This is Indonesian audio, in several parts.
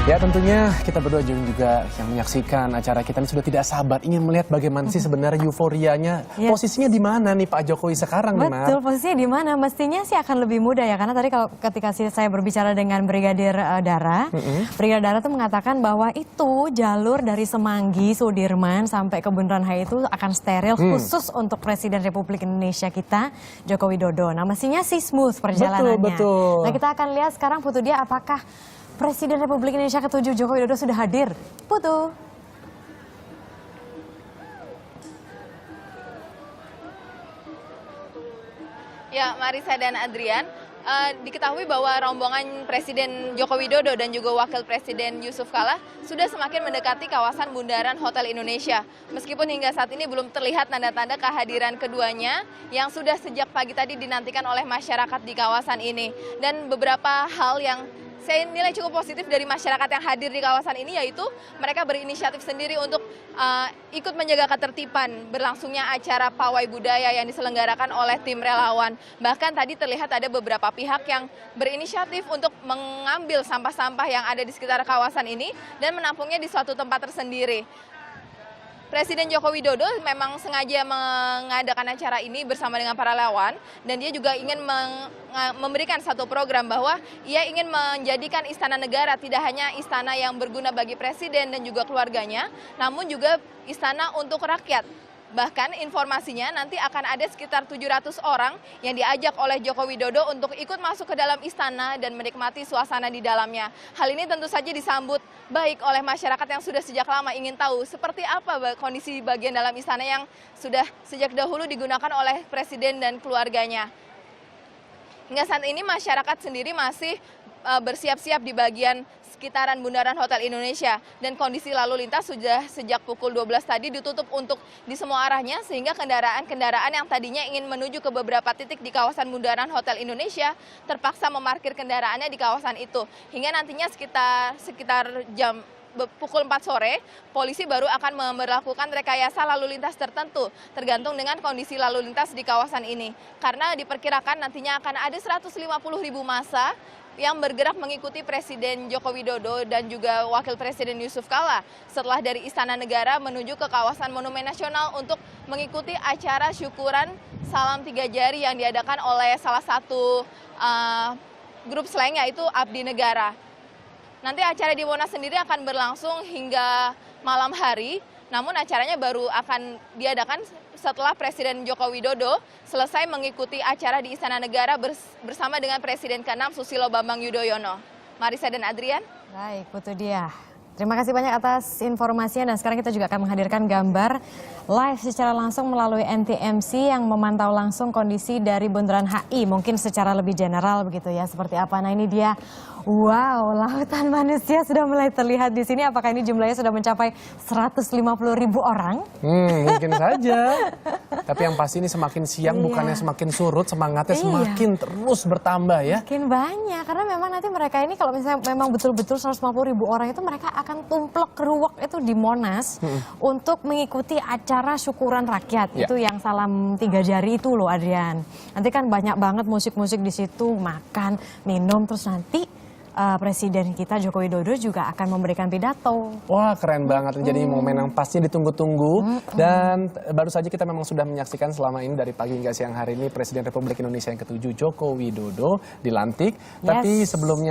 Ya tentunya kita berdua juga yang menyaksikan acara kita ini sudah tidak sabar ingin melihat bagaimana sih sebenarnya euforianya. Posisinya di mana nih Pak Jokowi sekarang nih, Mar? Betul, posisinya di mana? Mestinya sih akan lebih mudah ya, karena tadi ketika saya berbicara dengan Brigadir Dara, Brigadir Dara tuh mengatakan bahwa itu jalur dari Semanggi, Sudirman sampai ke Bundaran HI itu akan steril khusus untuk Presiden Republik Indonesia kita, Joko Widodo. Nah, mestinya sih smooth perjalanannya. Betul. Nah, kita akan lihat sekarang foto dia apakah Presiden Republik Indonesia ke-7 Joko Widodo sudah hadir. Foto. Ya, Marisa dan Adrian, diketahui bahwa rombongan Presiden Joko Widodo dan juga Wakil Presiden Yusuf Kala sudah semakin mendekati kawasan Bundaran Hotel Indonesia. Meskipun hingga saat ini belum terlihat tanda-tanda kehadiran keduanya yang sudah sejak pagi tadi dinantikan oleh masyarakat di kawasan ini. Dan beberapa hal yang saya nilai cukup positif dari masyarakat yang hadir di kawasan ini, yaitu mereka berinisiatif sendiri untuk ikut menjaga ketertiban berlangsungnya acara pawai budaya yang diselenggarakan oleh tim relawan. Bahkan tadi terlihat ada beberapa pihak yang berinisiatif untuk mengambil sampah-sampah yang ada di sekitar kawasan ini dan menampungnya di suatu tempat tersendiri. Presiden Joko Widodo memang sengaja mengadakan acara ini bersama dengan para relawan, dan dia juga ingin memberikan satu program bahwa ia ingin menjadikan Istana Negara tidak hanya istana yang berguna bagi presiden dan juga keluarganya, namun juga istana untuk rakyat. Bahkan informasinya nanti akan ada sekitar 700 orang yang diajak oleh Joko Widodo untuk ikut masuk ke dalam istana dan menikmati suasana di dalamnya. Hal ini tentu saja disambut baik oleh masyarakat yang sudah sejak lama ingin tahu seperti apa kondisi bagian dalam istana yang sudah sejak dahulu digunakan oleh presiden dan keluarganya. Hingga saat ini masyarakat sendiri masih bersiap-siap di bagian sekitaran Bundaran Hotel Indonesia, dan kondisi lalu lintas sudah sejak pukul 12 tadi ditutup untuk di semua arahnya, sehingga kendaraan-kendaraan yang tadinya ingin menuju ke beberapa titik di kawasan Bundaran Hotel Indonesia terpaksa memarkir kendaraannya di kawasan itu. Hingga nantinya sekitar pukul 4 sore, polisi baru akan memberlakukan rekayasa lalu lintas tertentu, tergantung dengan kondisi lalu lintas di kawasan ini. Karena diperkirakan nantinya akan ada 150.000 massa yang bergerak mengikuti Presiden Joko Widodo dan juga Wakil Presiden Yusuf Kala setelah dari Istana Negara menuju ke kawasan Monumen Nasional untuk mengikuti acara syukuran Salam 3 Jari yang diadakan oleh salah satu grup slang, yaitu Abdi Negara. Nanti acara di Monas sendiri akan berlangsung hingga malam hari, namun acaranya baru akan diadakan setelah Presiden Joko Widodo selesai mengikuti acara di Istana Negara bersama dengan Presiden ke-6 Susilo Bambang Yudhoyono. Marisa dan Adrian. Baik, itu dia. Terima kasih banyak atas informasinya, dan sekarang kita juga akan menghadirkan gambar live secara langsung melalui NTMC yang memantau langsung kondisi dari Bundaran HI, mungkin secara lebih general begitu ya, seperti apa. Nah, ini dia. Wow, lautan manusia sudah mulai terlihat di sini. Apakah ini jumlahnya sudah mencapai 150.000 orang? Mungkin saja. Tapi yang pasti ini semakin siang bukannya semakin surut, semangatnya semakin terus bertambah ya. Makin banyak, karena memang nanti mereka ini kalau misalnya memang betul-betul 150.000 orang itu, mereka akan tumplek keruak itu di Monas untuk mengikuti acara syukuran rakyat. Itu yang Salam 3 Jari itu loh, Adrian. Nanti kan banyak banget musik-musik di situ, makan, minum, terus nanti Presiden kita Joko Widodo juga akan memberikan pidato. Wah, keren banget. Jadi momen yang pastinya ditunggu-tunggu. Dan baru saja kita memang sudah menyaksikan selama ini dari pagi hingga siang hari ini Presiden Republik Indonesia yang ke-7 Joko Widodo dilantik. Tapi sebelum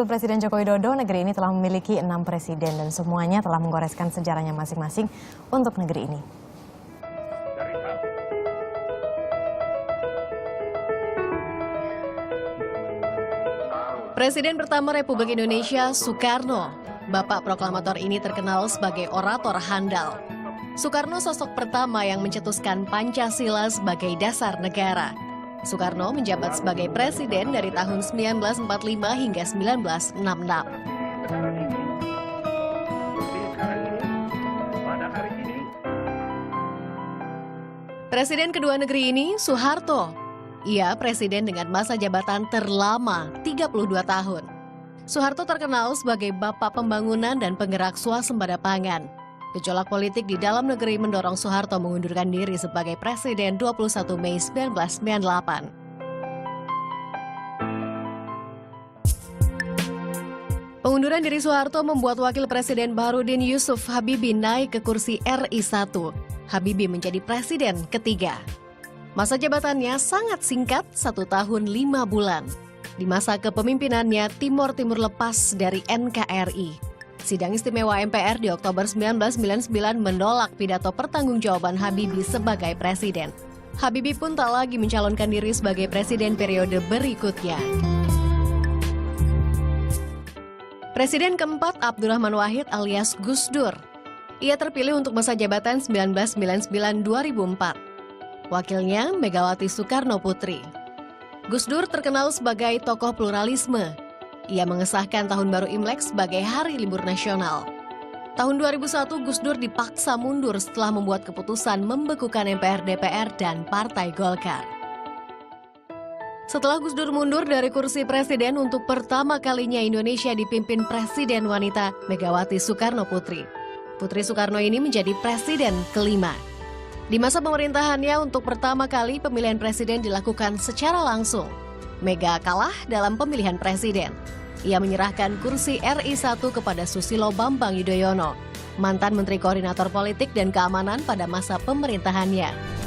Presiden Joko Widodo, negeri ini telah memiliki 6 presiden dan semuanya telah menggoreskan sejarahnya masing-masing untuk negeri ini. Presiden pertama Republik Indonesia, Soekarno. Bapak proklamator ini terkenal sebagai orator handal. Soekarno sosok pertama yang mencetuskan Pancasila sebagai dasar negara. Soekarno menjabat sebagai presiden dari tahun 1945 hingga 1966. Presiden kedua negeri ini, Soeharto. Ia presiden dengan masa jabatan terlama 32 tahun. Soeharto terkenal sebagai bapak pembangunan dan penggerak swasembada pangan. Gejolak politik di dalam negeri mendorong Soeharto mengundurkan diri sebagai presiden 21 Mei 1998. Pengunduran diri Soeharto membuat Wakil Presiden Baharudin Yusuf Habibie naik ke kursi RI 1. Habibie menjadi presiden ketiga. Masa jabatannya sangat singkat, 1 tahun 5 bulan. Di masa kepemimpinannya, Timor lepas dari NKRI. Sidang istimewa MPR di Oktober 1999 menolak pidato pertanggungjawaban Habibie sebagai presiden. Habibie pun tak lagi mencalonkan diri sebagai presiden periode berikutnya. Presiden keempat Abdurrahman Wahid alias Gus Dur. Ia terpilih untuk masa jabatan 1999-2004. Wakilnya Megawati Soekarno Putri. Gus Dur terkenal sebagai tokoh pluralisme. Ia mengesahkan Tahun Baru Imlek sebagai hari libur nasional. Tahun 2001 Gus Dur dipaksa mundur setelah membuat keputusan membekukan MPR, DPR, dan Partai Golkar. Setelah Gus Dur mundur dari kursi presiden, untuk pertama kalinya Indonesia dipimpin presiden wanita Megawati Soekarno Putri. Putri Soekarno ini menjadi presiden kelima. Di masa pemerintahannya, untuk pertama kali pemilihan presiden dilakukan secara langsung. Mega kalah dalam pemilihan presiden. Ia menyerahkan kursi RI 1 kepada Susilo Bambang Yudhoyono, mantan Menteri Koordinator Politik dan Keamanan pada masa pemerintahannya.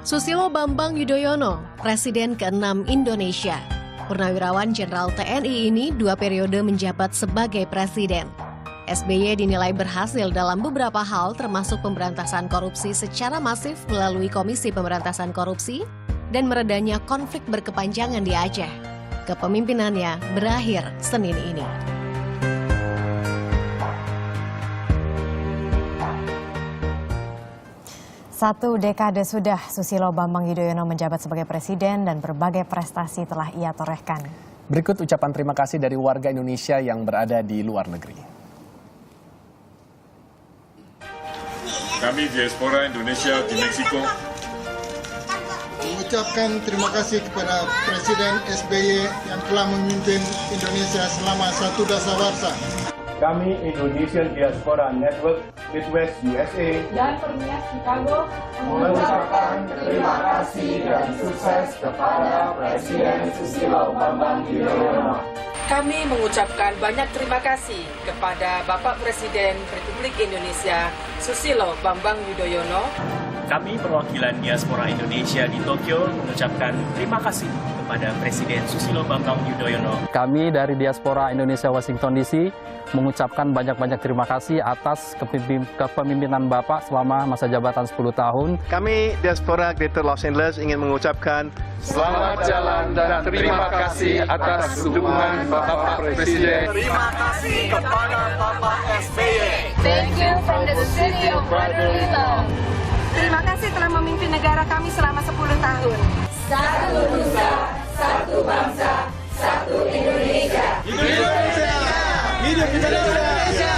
Susilo Bambang Yudhoyono, Presiden ke-6 Indonesia. Purnawirawan Jenderal TNI ini 2 periode menjabat sebagai presiden. SBY dinilai berhasil dalam beberapa hal termasuk pemberantasan korupsi secara masif melalui Komisi Pemberantasan Korupsi dan meredanya konflik berkepanjangan di Aceh. Kepemimpinannya berakhir Senin ini. Satu dekade sudah Susilo Bambang Yudhoyono menjabat sebagai presiden dan berbagai prestasi telah ia torehkan. Berikut ucapan terima kasih dari warga Indonesia yang berada di luar negeri. Kami diaspora Indonesia di Meksiko mengucapkan terima kasih kepada Presiden SBY yang telah memimpin Indonesia selama 1 dasawarsa. Kami Indonesian Diaspora Network Midwest USA dan Permias Chicago mengucapkan terima kasih dan sukses kepada Presiden Susilo Bambang Yudhoyono. Kami mengucapkan banyak terima kasih kepada Bapak Presiden Republik Indonesia Susilo Bambang Yudhoyono. Kami perwakilan diaspora Indonesia di Tokyo mengucapkan terima kasih kepada Presiden Susilo Bambang Yudhoyono. Kami dari diaspora Indonesia Washington DC mengucapkan banyak-banyak terima kasih atas kepemimpinan Bapak selama masa jabatan 10 tahun. Kami diaspora Greater Los Angeles ingin mengucapkan selamat jalan dan terima kasih atas dukungan Bapak Presiden. Terima kasih kepada Bapak SBY. Thank you from the city of brotherly love. Terima kasih telah memimpin negara kami selama 10 tahun. Satu nusa, satu bangsa, satu Indonesia. Hidup Indonesia! Hidup Indonesia!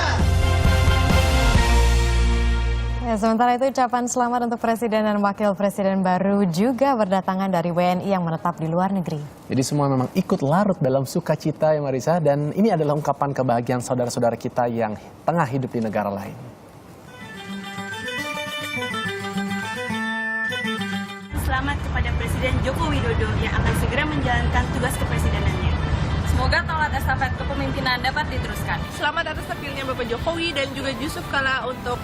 Ya, sementara itu ucapan selamat untuk Presiden dan Wakil Presiden baru juga berdatangan dari WNI yang menetap di luar negeri. Jadi semua memang ikut larut dalam sukacita ya Marisa, dan ini adalah ungkapan kebahagiaan saudara-saudara kita yang tengah hidup di negara lain. Selamat kepada Presiden Joko Widodo yang akan segera menjalankan tugas kepresidenannya. Semoga tongkat estafet kepemimpinan dapat diteruskan. Selamat atas terpilihnya Bapak Jokowi dan juga Yusuf Kala untuk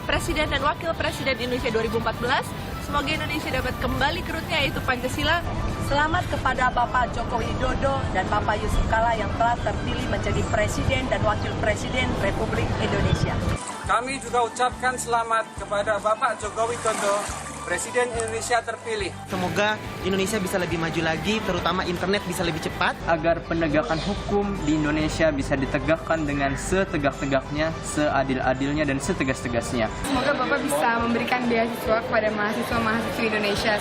Presiden dan Wakil Presiden Indonesia 2014. Semoga Indonesia dapat kembali ke rootnya yaitu Pancasila. Selamat kepada Bapak Joko Widodo dan Bapak Yusuf Kala yang telah terpilih menjadi Presiden dan Wakil Presiden Republik Indonesia. Kami juga ucapkan selamat kepada Bapak Joko Widodo, Presiden Indonesia terpilih. Semoga Indonesia bisa lebih maju lagi, terutama internet bisa lebih cepat. Agar penegakan hukum di Indonesia bisa ditegakkan dengan setegak-tegaknya, seadil-adilnya, dan setegas-tegasnya. Semoga Bapak bisa memberikan beasiswa kepada mahasiswa-mahasiswa Indonesia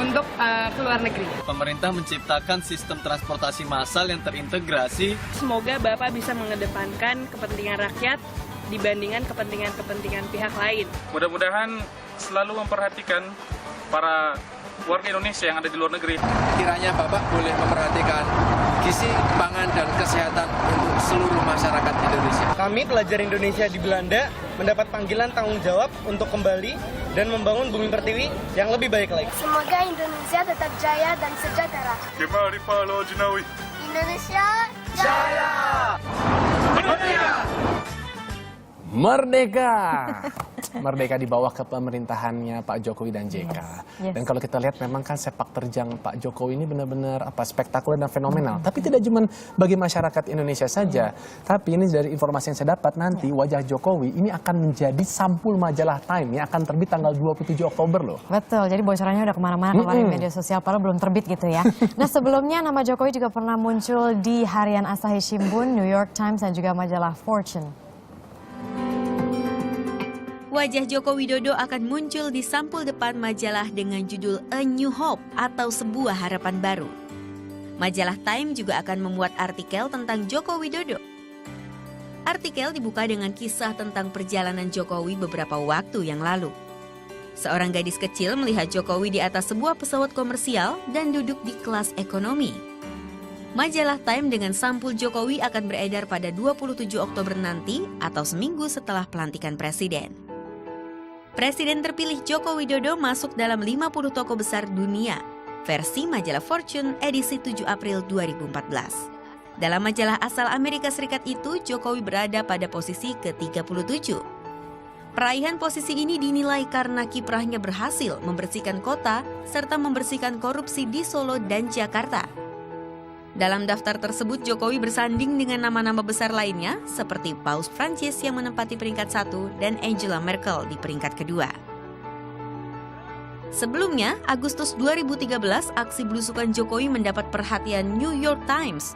untuk ke luar negeri. Pemerintah menciptakan sistem transportasi massal yang terintegrasi. Semoga Bapak bisa mengedepankan kepentingan rakyat dibandingkan kepentingan pihak lain. Mudah-mudahan selalu memperhatikan para warga Indonesia yang ada di luar negeri. Kiranya Bapak boleh memperhatikan gizi, pangan, dan kesehatan untuk seluruh masyarakat Indonesia. Kami pelajar Indonesia di Belanda mendapat panggilan tanggung jawab untuk kembali dan membangun bumi pertiwi yang lebih baik lagi. Semoga Indonesia tetap jaya dan sejahtera. Kembali Palo Jinawi. Indonesia Jaya! Merdeka! Merdeka di bawah kepemerintahannya Pak Jokowi dan JK. Yes. Dan kalau kita lihat memang kan sepak terjang Pak Jokowi ini benar-benar spektakuler dan fenomenal. Tapi tidak cuma bagi masyarakat Indonesia saja. Tapi ini dari informasi yang saya dapat nanti wajah Jokowi ini akan menjadi sampul majalah Time yang akan terbit tanggal 27 Oktober loh. Betul, jadi bocorannya udah kemana-mana kalau di media sosial, padahal belum terbit gitu ya. Nah sebelumnya nama Jokowi juga pernah muncul di harian Asahi Shimbun, New York Times, dan juga majalah Fortune. Wajah Joko Widodo akan muncul di sampul depan majalah dengan judul A New Hope atau Sebuah Harapan Baru. Majalah Time juga akan membuat artikel tentang Joko Widodo. Artikel dibuka dengan kisah tentang perjalanan Jokowi beberapa waktu yang lalu. Seorang gadis kecil melihat Jokowi di atas sebuah pesawat komersial dan duduk di kelas ekonomi. Majalah Time dengan sampul Jokowi akan beredar pada 27 Oktober nanti atau seminggu setelah pelantikan presiden. Presiden terpilih Joko Widodo masuk dalam 50 tokoh besar dunia, versi majalah Fortune edisi 7 April 2014. Dalam majalah asal Amerika Serikat itu, Jokowi berada pada posisi ke-37. Peraihan posisi ini dinilai karena kiprahnya berhasil membersihkan kota serta membersihkan korupsi di Solo dan Jakarta. Dalam daftar tersebut, Jokowi bersanding dengan nama-nama besar lainnya seperti Paus Prancis yang menempati peringkat 1 dan Angela Merkel di peringkat kedua. Sebelumnya, Agustus 2013, aksi belusukan Jokowi mendapat perhatian New York Times.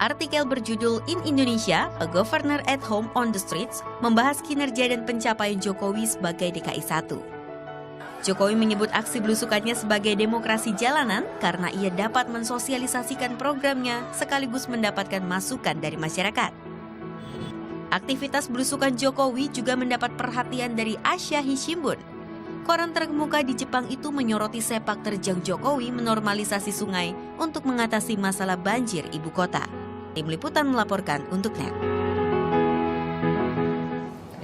Artikel berjudul In Indonesia, A Governor at Home on the Streets membahas kinerja dan pencapaian Jokowi sebagai DKI 1. Jokowi menyebut aksi belusukannya sebagai demokrasi jalanan karena ia dapat mensosialisasikan programnya sekaligus mendapatkan masukan dari masyarakat. Aktivitas belusukan Jokowi juga mendapat perhatian dari Asahi Shimbun. Koran terkemuka di Jepang itu menyoroti sepak terjang Jokowi menormalisasi sungai untuk mengatasi masalah banjir ibu kota. Tim Liputan melaporkan untuk NET.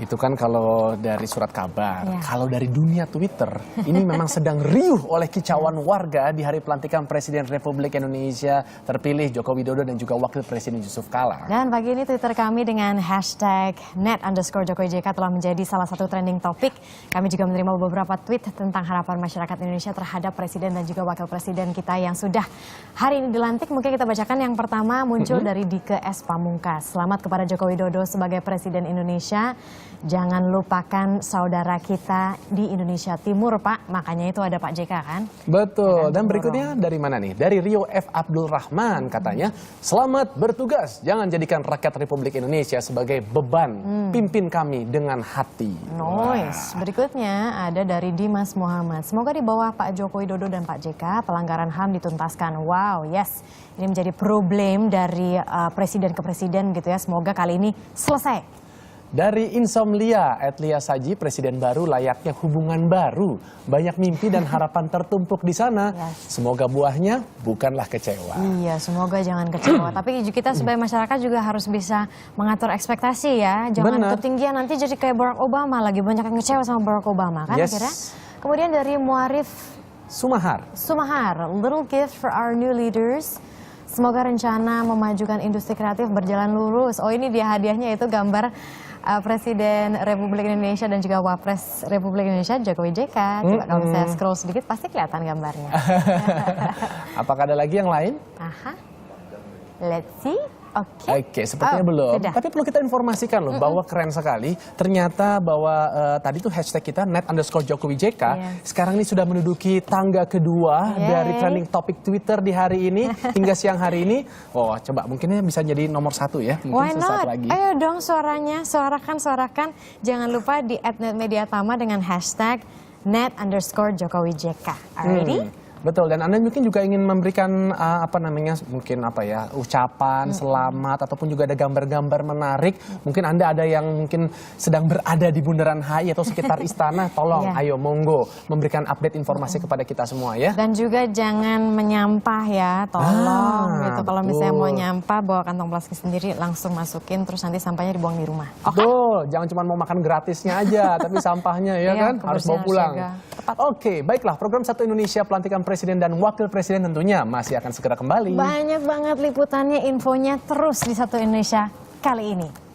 Itu kan kalau dari surat kabar. Kalau dari dunia Twitter, ini memang sedang riuh oleh kicauan warga di hari pelantikan Presiden Republik Indonesia terpilih Joko Widodo dan juga Wakil Presiden Yusuf Kala. Dan pagi ini Twitter kami dengan hashtag #net_JokowiJK telah menjadi salah satu trending topik. Kami juga menerima beberapa tweet tentang harapan masyarakat Indonesia terhadap Presiden dan juga Wakil Presiden kita yang sudah hari ini dilantik. Mungkin kita bacakan yang pertama muncul dari Dike S. Pamungkas. Selamat kepada Joko Widodo sebagai Presiden Indonesia. Jangan lupakan saudara kita di Indonesia Timur, Pak. Makanya itu ada Pak JK kan? Betul. Dan berikutnya dari mana nih? Dari Rio F. Abdul Rahman katanya, selamat bertugas. Jangan jadikan rakyat Republik Indonesia sebagai beban. Pimpin kami dengan hati. Nice. Berikutnya ada dari Dimas Muhammad. Semoga di bawah Pak Joko Widodo dan Pak JK pelanggaran HAM dituntaskan. Wow, yes. Ini menjadi problem dari presiden ke presiden gitu ya. Semoga kali ini selesai. Dari Insomnia, Lia Saji, Presiden baru layaknya hubungan baru. Banyak mimpi dan harapan tertumpuk di sana. Semoga buahnya bukanlah kecewa. Iya, semoga jangan kecewa. Tapi kita sebagai masyarakat juga harus bisa mengatur ekspektasi ya. Jangan ketinggian nanti jadi kayak Barack Obama. Lagi banyak yang kecewa sama Barack Obama kan akhirnya. Kemudian dari Muarif Sumahar, little gift for our new leaders. Semoga rencana memajukan industri kreatif berjalan lurus. Oh ini dia hadiahnya, itu gambar Presiden Republik Indonesia dan juga Wapres Republik Indonesia Jokowi JK. Coba kalau saya scroll sedikit pasti kelihatan gambarnya. Apakah ada lagi yang lain? Aha. Let's see. Oke, sepertinya belum. Sudah. Tapi perlu kita informasikan loh bahwa keren sekali. Ternyata bahwa tadi tuh hashtag kita @net_JokowiJK sekarang ini sudah menduduki tangga kedua dari trending topik Twitter di hari ini hingga siang hari ini. Oh, coba mungkinnya bisa jadi nomor 1 ya. Mungkin sesaat lagi. Ayo dong suaranya, suarakan. Jangan lupa di @netmediatama dengan hashtag #net_JokowiJK. Alrighty? Betul, dan Anda mungkin juga ingin memberikan ucapan selamat ataupun juga ada gambar-gambar menarik. Mungkin Anda ada yang mungkin sedang berada di Bundaran HI atau sekitar istana, tolong ayo monggo memberikan update informasi kepada kita semua ya. Dan juga jangan menyampah ya, tolong gitu. Kalau misalnya mau nyampah bawa kantong plastik sendiri, langsung masukin terus nanti sampahnya dibuang di rumah. Betul, jangan cuma mau makan gratisnya aja tapi sampahnya ya kan harus bawa pulang. Oke, baiklah. Program Satu Indonesia pelantikan Presiden dan Wakil Presiden tentunya masih akan segera kembali. Banyak banget liputannya, infonya terus di Satu Indonesia kali ini.